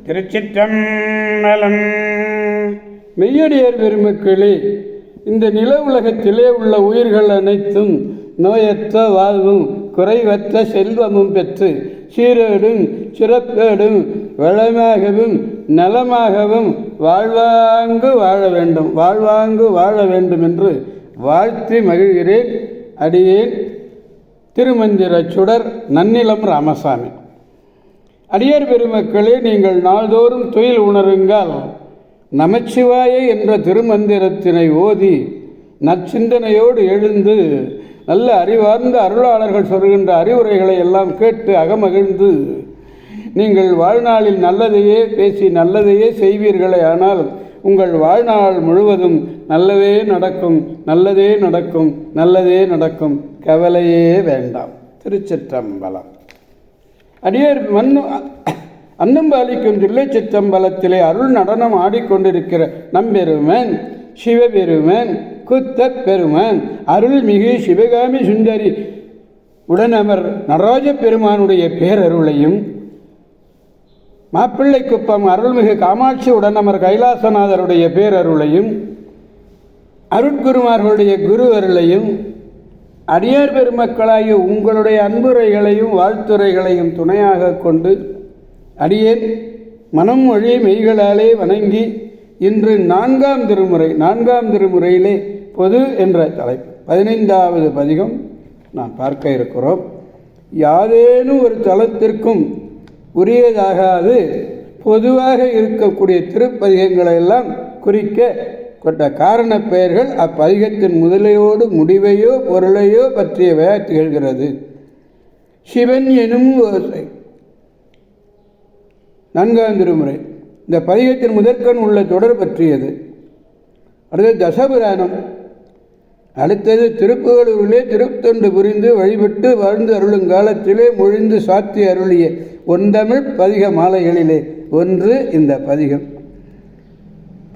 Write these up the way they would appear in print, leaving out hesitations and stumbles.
திருச்சிற்றம்பலம். மெய்யடியார் பெருமக்களே, இந்த நில உலகத்திலே உள்ள உயிர்கள் அனைத்தும் நோயற்ற வாழ்வும் குறைவற்ற செல்வமும் பெற்று சீரோடும் சிறப்போடும் வளமாகவும் நலமாகவும் வாழ்வாங்கு வாழ வேண்டும் என்று வாழ்த்தி மகிழ்கிறேன். அடியேன் திருமந்திர சுடர் நன்னிலம் ராமசாமி. அடியார் பெருமக்களே, நீங்கள் நாள்தோறும் துயில் உணருங்கள். நமச்சிவாய என்ற திருமந்திரத்தினை ஓதி நற்சிந்தனையோடு எழுந்து நல்ல அறிவார்ந்த அருளாளர்கள் சொல்கின்ற அறிவுரைகளை எல்லாம் கேட்டு அகமகிழ்ந்து நீங்கள் வாழ்நாளில் நல்லதையே பேசி நல்லதையே செய்வீர்களே, ஆனால் உங்கள் வாழ்நாள் முழுவதும் நல்லதே நடக்கும், கவலையே வேண்டாம். திருச்சிற்றம்பலம். அடியார் அன்னம்பாலிக்கும் தில்லை சிற்றம்பலத்திலே அருள் நடனம் ஆடிக்கொண்டிருக்கிற நம்பெருமன் சிவபெருமன் குத்த பெருமான் அருள்மிகு சிவகாமி சுந்தரி உடனமர் நடராஜ பெருமானுடைய பேரருளையும், மாப்பிள்ளை குப்பம் அருள்மிகு காமாட்சி உடனமர் கைலாசநாதருடைய பேரருளையும், அருட்குருமார்களுடைய குரு அருளையும், அடியார் பெருமக்களாகிய உங்களுடைய அன்புரைகளையும் வாழ்த்துரைகளையும் துணையாக கொண்டு அடியேன் மனம் மொழி மெய்களாலே வணங்கி இன்று நான்காம் திருமுறையிலே பொது என்ற தலைப்பு 15வது பதிகம் நாம் பார்க்க இருக்கிறோம். யாதேனும் ஒரு தலத்திற்கும் உரியதாகாது பொதுவாக இருக்கக்கூடிய திருப்பதிகங்களை எல்லாம் குறிக்க கொண்ட காரண பெயர்கள் அப்பதிகத்தின் முதலையோடு முடிவையோ பொருளையோ பற்றியவையாக திகழ்கிறது. சிவன் எனும் ஓசை 4ஆம் திருமுறை இந்த பதிகத்தின் முதற்கண் உள்ள தொடர் பற்றியது. அடுத்தது தசபுராணம். அடுத்தது திருப்புகலூரிலே திருத்தொண்டு புரிந்து வழிபட்டு வாழ்ந்து அருளுங்காலத்திலே மொழிந்து சாத்தி அருளிய ஒன்றமிழ் பதிக மாலைகளிலே ஒன்று இந்த பதிகம்.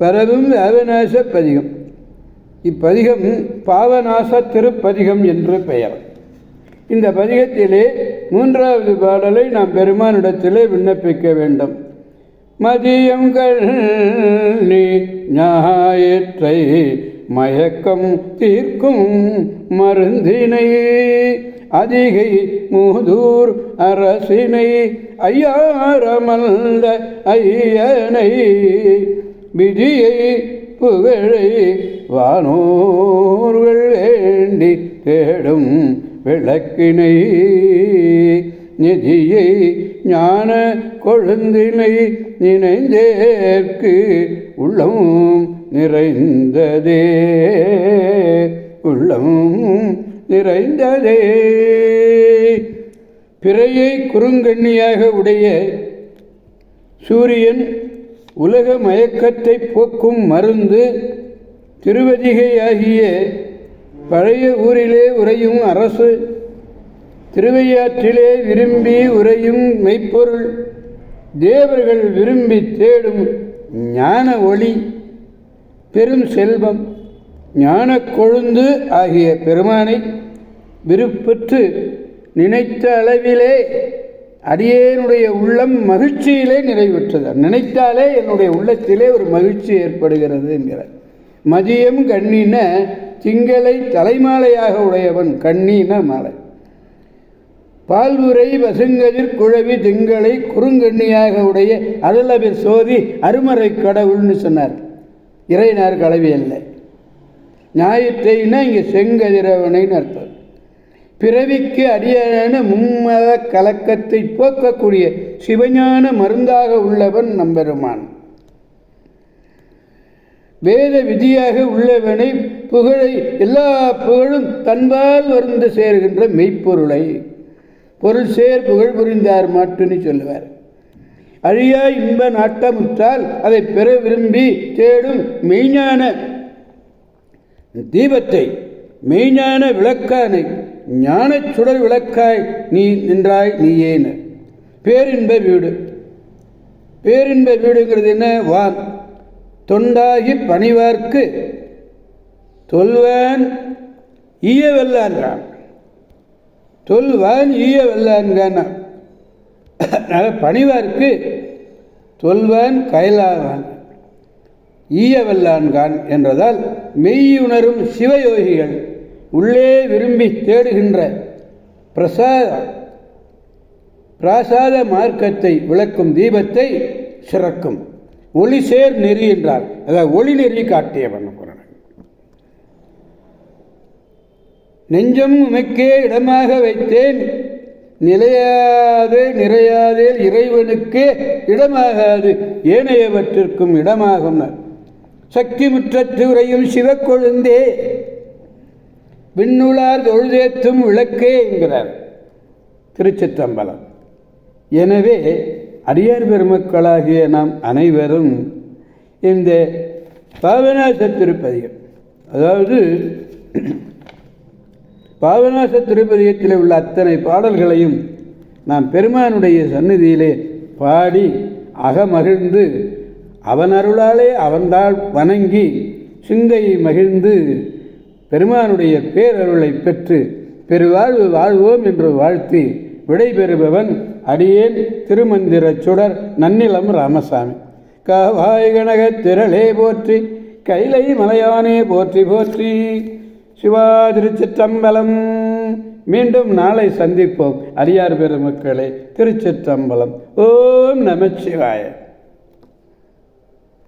பரவும் பாவநாச பதிகம். இப்பதிகம் பாவநாச திருப்பதிகம் என்று பெயர். இந்த பதிகத்திலே 3வது பாடலை நாம் பெருமானிடத்திலே விண்ணப்பிக்க வேண்டும். மதியம் கண்ணி ஞாயிற்றை மயக்கம் தீர்க்கும் மருந்தினை அதிகை மூதூர் அரசினை ஐயாரமல்ல ஐயனை விதியை புகழை வானோர்கள் வேண்டி தேடும் விளக்கினை நிதியை ஞான கொழுந்தினை நினைந்தேற்கு உள்ளம் நிறைந்ததே பிறையை குறுங்கண்ணியாக உடைய சூரியன் உலக மயக்கத்தை போக்கும் மருந்து திருவதிகையாகிய பழைய ஊரிலே உறையும் அரசு, திருவையாற்றிலே விரும்பி உறையும் மெய்ப்பொருள், தேவர்கள் விரும்பி தேடும் ஞான ஒளி, பெரும் செல்வம், ஞான கொழுந்து ஆகிய பெருமானை விருப்பற்று நினைத்த அளவிலே அடியேனுடைய உள்ளம் மகிழ்ச்சியிலே நிறைவுற்றது. நினைத்தாலே என்னுடைய உள்ளத்திலே ஒரு மகிழ்ச்சி ஏற்படுகிறது என்கிறார். மதியம் கண்ணின திங்களை தலைமாலையாக உடையவன், கண்ணின மாலை. பால்வுரை வசுங்கதிர் குழவி திங்களை குறுங்கண்ணியாக உடைய அருளபிர் சோதி அருமறை கடவுள்னு சொன்னார். இறைனார் கலவி அல்ல. ஞாயிற்றைனா இங்கே செங்கதிரவனைன்னு அர்த்தம். பிறவிக்கு அடியான மும்மத கலக்கத்தை போக்கக்கூடிய சிவஞான மருந்தாக உள்ளவன் நம்பெருமான். வேத விதியாக உள்ளவனை புகழை எல்லா புகழும் தன்பால் வந்து சேர்கின்ற மெய்ப்பொருளை பொருள் சேர் புகழ் புரிந்தார் மாட்டுன்னு சொல்லுவார். அழியா இன்ப நாட்டமுற்றால் அதை பெற விரும்பி தேடும் மெய்ஞான தீபத்தை, மெய்ஞான விளக்கானை, ஞான சுடர் விளக்காய் நீ நின்றாய் நீயேன்னு. பேரின்ப வீடுங்கிறது என்ன? வான் தொண்டாகி பணிவார்க்கு தொல்வான் ஈய வெல்லான்றான். தொல்வான் ஈய வெல்லான்கான பணிவார்க்கு தொல்வான் கயலாவான் ஈயவல்லான்கான் என்றதால் மெய்யுணரும் சிவயோகிகள் உள்ளே விரும்பி தேடுகின்ற பிராசாத மார்க்கத்தை விளக்கும் தீபத்தை சிறக்கும் ஒளி சேர் நெறி என்றார். அதாவது ஒளி நெறி காட்டியவன். நெஞ்சம் உமைக்கே இடமாக வைத்தேன் நிலையாதே நிறையாதே இறைவனுக்கே இடமாகாது ஏனையவற்றிற்கும் இடமாகும். சக்தி முற்றத்து உரையும் சிவக்கொழுந்தே விண்ணுளார் தொழுதேத்தும் விளக்கே என்கிறார் திருச்சிற்றம்பலம். எனவே அடியார் பெருமக்களாகிய நாம் அனைவரும் இந்த பாபநாச திருப்பதிகம், அதாவது பாபநாச திருப்பதிகத்தில் உள்ள அத்தனை பாடல்களையும் நாம் பெருமானுடைய சந்நிதியிலே பாடி அகமகிழ்ந்து அவன் அருளாலே அவன்தாள் வணங்கி சிந்தையை மகிழ்ந்து பெருமானுடைய பேரருளை பெற்று பெருவாழ்வு வாழ்வோம் என்று வாழ்த்தி விடைபெறுபவன் அடியேன் திருமந்திர சுடர் நன்னிலம் ராமசாமி. காவாய் கனக திரளே போற்றி கைலை மலையானே போற்றி போற்றி. சிவா திருச்சிற்றம்பலம். மீண்டும் நாளை சந்திப்போம். அடியார் பெருமக்களே, திருச்சிற்றம்பலம். ஓம் நமச்சிவாய.